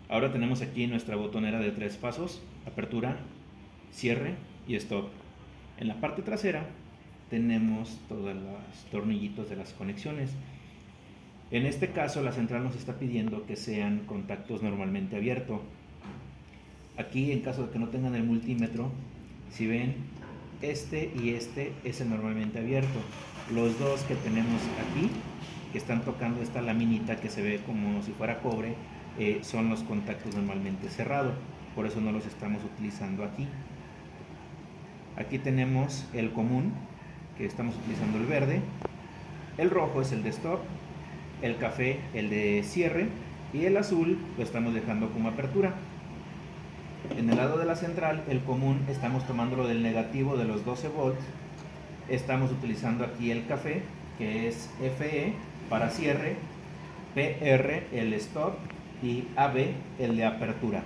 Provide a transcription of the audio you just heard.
Ahora tenemos aquí nuestra botonera de 3 pasos: apertura, cierre y stop. En la parte trasera tenemos todos los tornillitos de las conexiones. En este caso la central nos está pidiendo que sean contactos normalmente abiertos. Aquí, en caso de que no tengan el multímetro, si ven, este y este es el normalmente abierto. Los dos que tenemos aquí, que están tocando esta laminita que se ve como si fuera cobre, son los contactos normalmente cerrados. Por eso no los estamos utilizando aquí. Aquí tenemos el común, que estamos utilizando el verde. El rojo es el de stop, el café el de cierre, y el azul lo estamos dejando como apertura. En el lado de la central, el común, estamos tomándolo del negativo de los 12 volts. Estamos utilizando aquí el café, que es FE para cierre, PR el stop y AB el de apertura.